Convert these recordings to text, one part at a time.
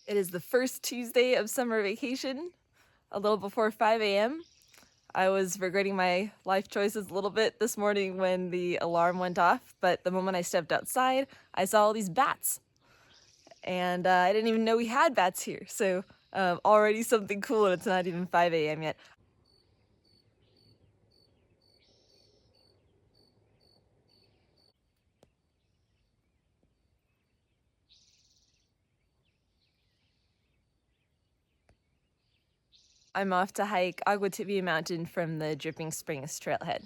It is the first Tuesday of summer vacation, a little before 5 a.m. I was regretting my life choices a little bit this morning when the alarm went off, but the moment I stepped outside, I saw all these bats. And I didn't even know we had bats here, so already something cool, and it's not even 5 a.m. yet. I'm off to hike Agua Tibia mountain from the Dripping Springs trailhead.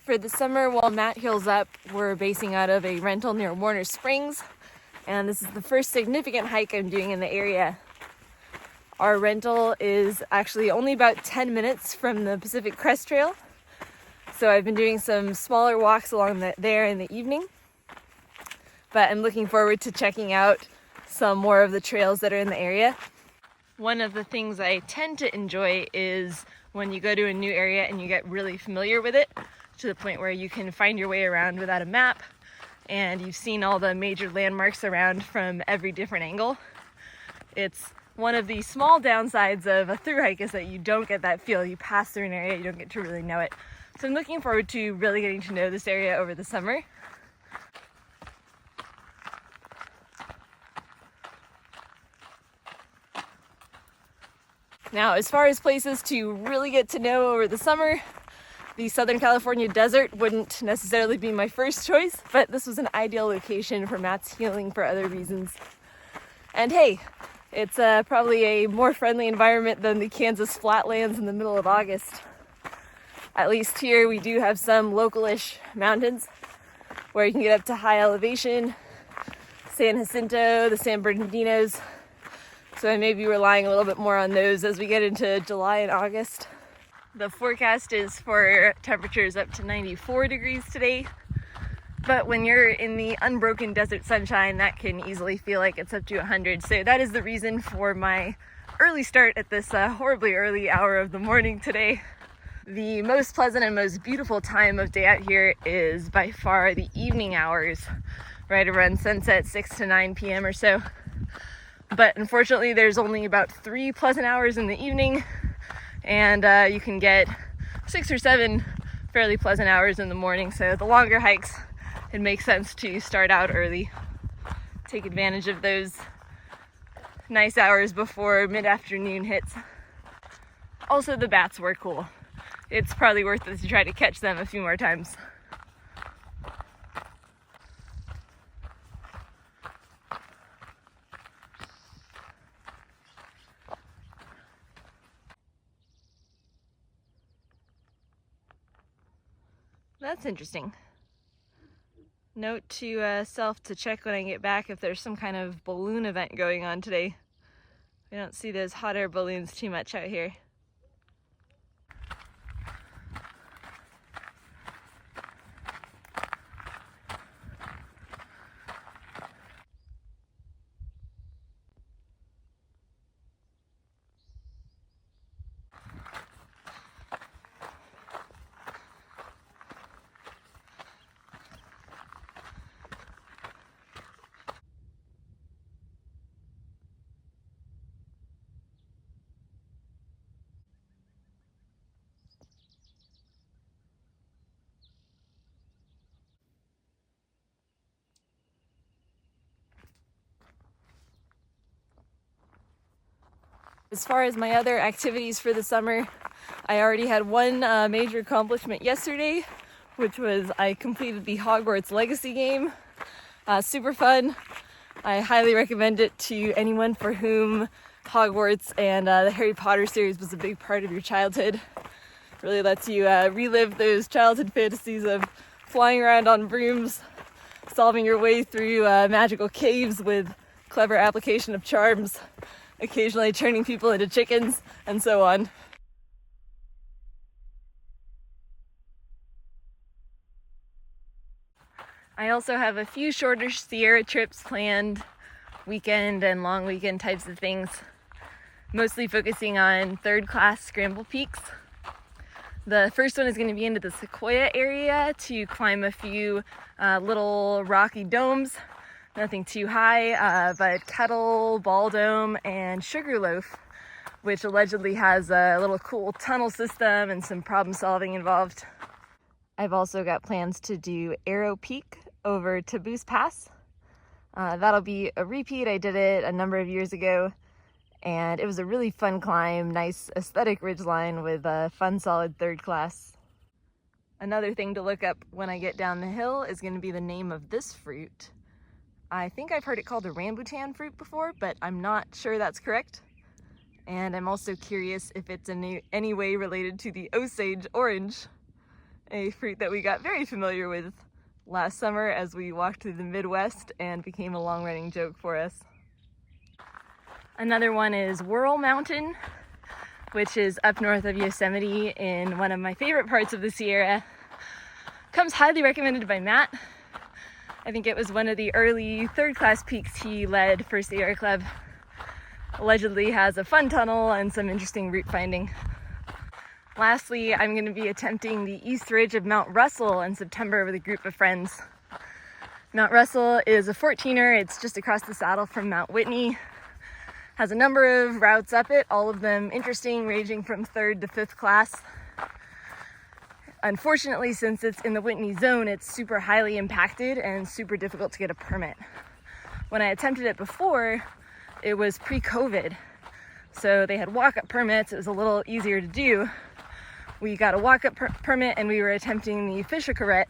For the summer, while Matt heals up, we're basing out of a rental near Warner Springs, and this is the first significant hike I'm doing in the area. Our rental is actually only about 10 minutes from the Pacific Crest Trail, so I've been doing some smaller walks along there in the evening, but I'm looking forward to checking out some more of the trails that are in the area. One of the things I tend to enjoy is when you go to a new area and you get really familiar with it, to the point where you can find your way around without a map, and you've seen all the major landmarks around from every different angle. It's one of the small downsides of a thru hike is that you don't get that feel. You pass through an area, you don't get to really know it. So I'm looking forward to really getting to know this area over the summer. Now, as far as places to really get to know over the summer, the Southern California desert wouldn't necessarily be my first choice, but this was an ideal location for Matt's healing for other reasons. And hey, it's probably a more friendly environment than the Kansas flatlands in the middle of August. At least here we do have some local-ish mountains where you can get up to high elevation, San Jacinto, the San Bernardinos. So I may be relying a little bit more on those as we get into July and August. The forecast is for temperatures up to 94 degrees today, but when you're in the unbroken desert sunshine, that can easily feel like it's up to 100. So that is the reason for my early start at this horribly early hour of the morning today. The most pleasant and most beautiful time of day out here is by far the evening hours, right around sunset, 6 to 9 p.m. or so. But unfortunately, there's only about 3 pleasant hours in the evening, and you can get 6 or 7 fairly pleasant hours in the morning. So the longer hikes, it makes sense to start out early, take advantage of those nice hours before mid-afternoon hits. Also, the bats were cool. It's probably worth it to try to catch them a few more times. That's interesting. Note to self to check when I get back if there's some kind of balloon event going on today. We don't see those hot air balloons too much out here. As far as my other activities for the summer, I already had one major accomplishment yesterday, which was I completed the Hogwarts Legacy game. Super fun. I highly recommend it to anyone for whom Hogwarts and the Harry Potter series was a big part of your childhood. Really lets you relive those childhood fantasies of flying around on brooms, solving your way through magical caves with clever application of charms, occasionally turning people into chickens, and so on. I also have a few shorter Sierra trips planned, weekend and long weekend types of things, mostly focusing on third-class scramble peaks. The first one is going to be into the Sequoia area to climb a few little rocky domes, nothing too high, but Kettle, Ball Dome, and Sugarloaf, which allegedly has a little cool tunnel system and some problem solving involved. I've also got plans to do Arrow Peak over Taboose Pass. That'll be a repeat. I did it a number of years ago, and it was a really fun climb, nice aesthetic ridgeline with a fun solid third class. Another thing to look up when I get down the hill is going to be the name of this fruit. I think I've heard it called a rambutan fruit before, but I'm not sure that's correct. And I'm also curious if it's in any way related to the Osage orange, a fruit that we got very familiar with last summer as we walked through the Midwest and became a long-running joke for us. Another one is Whirl Mountain, which is up north of Yosemite in one of my favorite parts of the Sierra. Comes highly recommended by Matt. I think it was one of the early third-class peaks he led for Sierra Club. Allegedly has a fun tunnel and some interesting route finding. Lastly, I'm going to be attempting the east ridge of Mount Russell in September with a group of friends. Mount Russell is a 14er. It's just across the saddle from Mount Whitney. Has a number of routes up it, all of them interesting, ranging from third to fifth class. Unfortunately, since it's in the Whitney zone, it's super highly impacted and super difficult to get a permit. When I attempted it before, it was pre-COVID, so they had walk-up permits. It was a little easier to do. We got a walk-up permit and we were attempting the Fisher Carrette,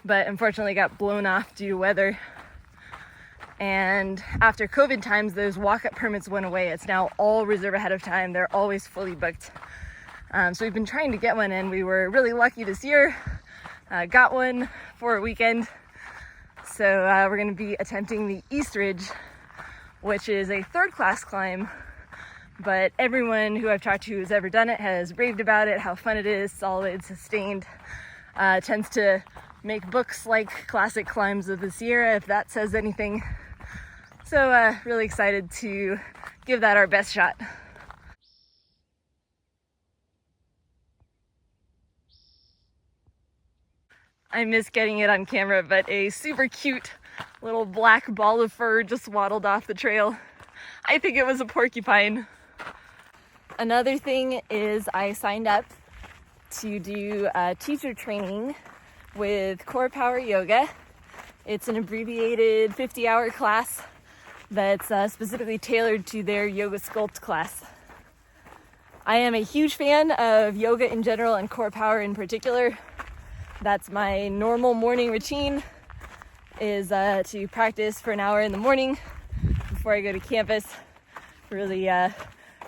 but unfortunately got blown off due to weather. And after COVID times, those walk-up permits went away. It's now all reserve ahead of time. They're always fully booked. So we've been trying to get one, and we were really lucky this year. Got one for a weekend. So we're going to be attempting the East Ridge, which is a third-class climb. But everyone who I've talked to who's ever done it has raved about it, how fun it is, solid, sustained. Tends to make books like classic climbs of the Sierra, if that says anything. So really excited to give that our best shot. I miss getting it on camera, but a super cute little black ball of fur just waddled off the trail. I think it was a porcupine. Another thing is I signed up to do teacher training with Core Power Yoga. It's an abbreviated 50-hour class that's specifically tailored to their yoga sculpt class. I am a huge fan of yoga in general and core power in particular. That's my normal morning routine, is to practice for an hour in the morning before I go to campus. Really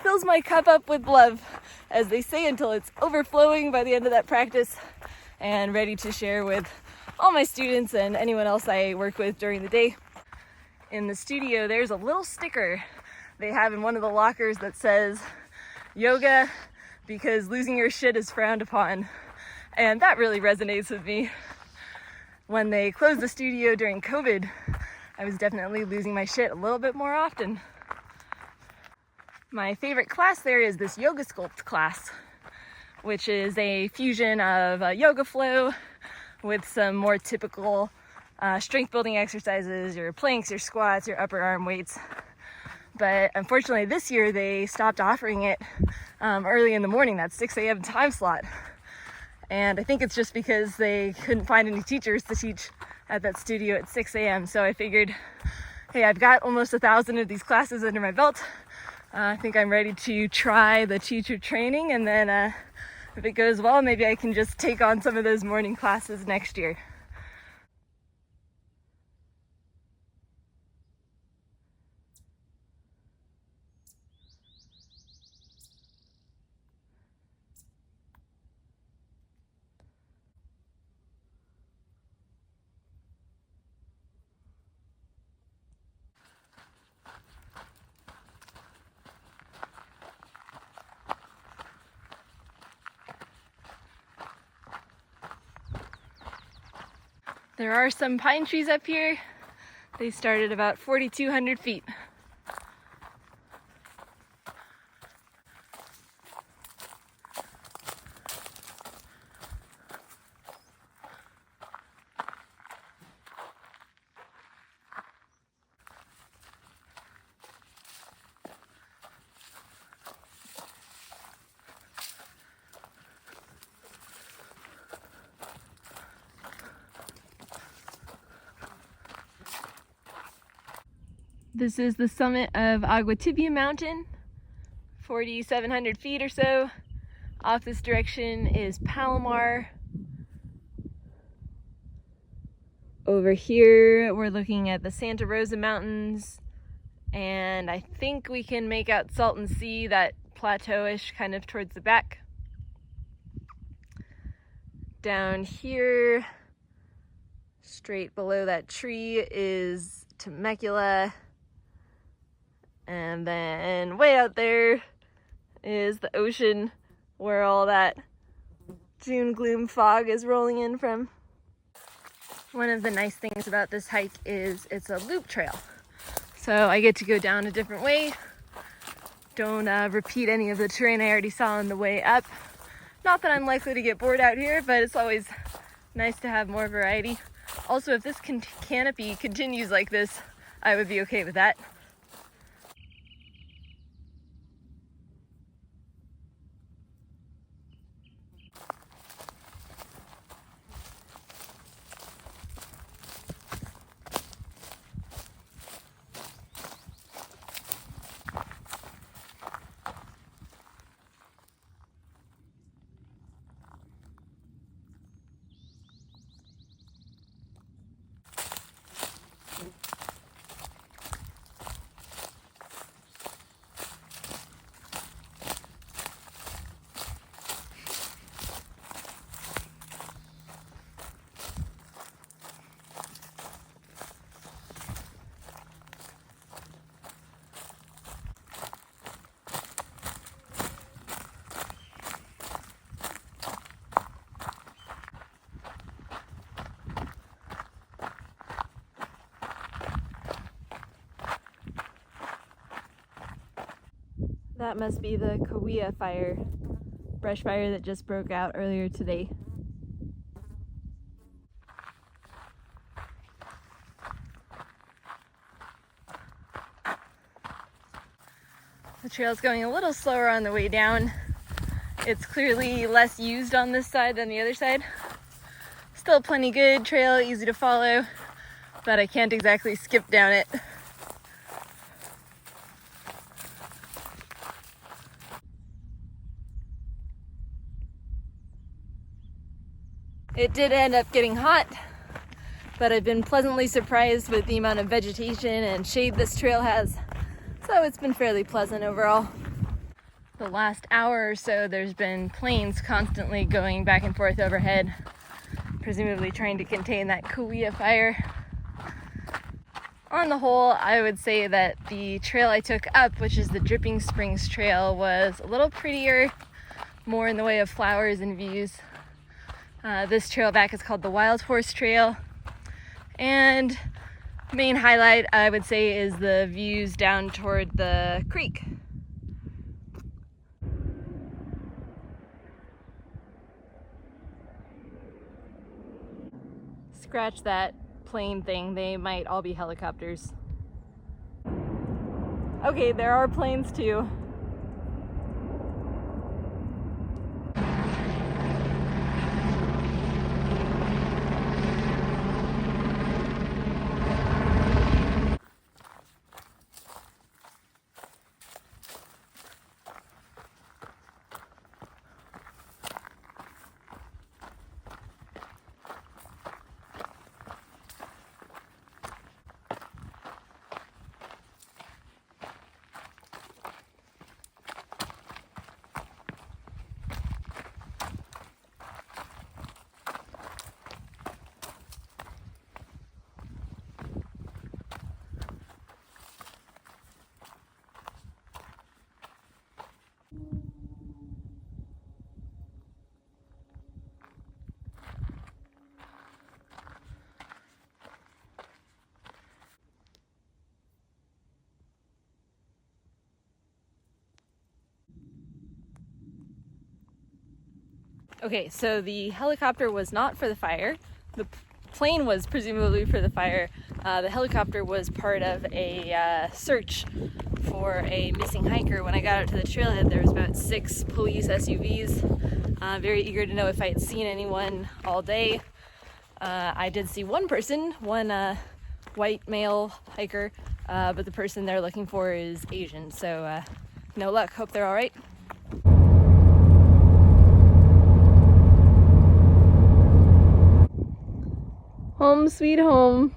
fills my cup up with love, as they say, until it's overflowing by the end of that practice and ready to share with all my students and anyone else I work with during the day. In the studio, there's a little sticker they have in one of the lockers that says, "Yoga because losing your shit is frowned upon." And that really resonates with me. When they closed the studio during COVID, I was definitely losing my shit a little bit more often. My favorite class there is this yoga sculpt class, which is a fusion of yoga flow with some more typical strength building exercises, your planks, your squats, your upper arm weights. But unfortunately this year they stopped offering it early in the morning, that 6 a.m. time slot. And I think it's just because they couldn't find any teachers to teach at that studio at 6 a.m. So I figured, hey, I've got almost 1,000 of these classes under my belt. I think I'm ready to try the teacher training, and then if it goes well, maybe I can just take on some of those morning classes next year. There are some pine trees up here. They start at about 4,200 feet. This is the summit of Agua Tibia mountain, 4,700 feet or so. Off this direction is Palomar. Over here we're looking at the Santa Rosa Mountains, and I think we can make out Salton Sea, that plateau-ish kind of towards the back. Down here, straight below that tree, is Temecula. And then way out there is the ocean where all that June gloom fog is rolling in from. One of the nice things about this hike is it's a loop trail. So I get to go down a different way. Don't repeat any of the terrain I already saw on the way up. Not that I'm likely to get bored out here, but it's always nice to have more variety. Also, if this canopy continues like this, I would be okay with that. That must be the Kauai fire, brush fire that just broke out earlier today. The trail's going a little slower on the way down. It's clearly less used on this side than the other side. Still plenty good trail, easy to follow, but I can't exactly skip down it. It did end up getting hot, but I've been pleasantly surprised with the amount of vegetation and shade this trail has, so it's been fairly pleasant overall. The last hour or so, there's been planes constantly going back and forth overhead, presumably trying to contain that Kauai fire. On the whole, I would say that the trail I took up, which is the Dripping Springs Trail, was a little prettier, more in the way of flowers and views. This trail back is called the Wild Horse Trail, and main highlight I would say is the views down toward the creek. Scratch that plane thing, they might all be helicopters. Okay, there are planes too. Okay, so the helicopter was not for the fire. The plane was presumably for the fire. The helicopter was part of a search for a missing hiker. When I got out to the trailhead, there was about 6 police SUVs, very eager to know if I had seen anyone all day. I did see one person, one white male hiker, but the person they're looking for is Asian, so no luck. Hope they're all right. Home sweet home.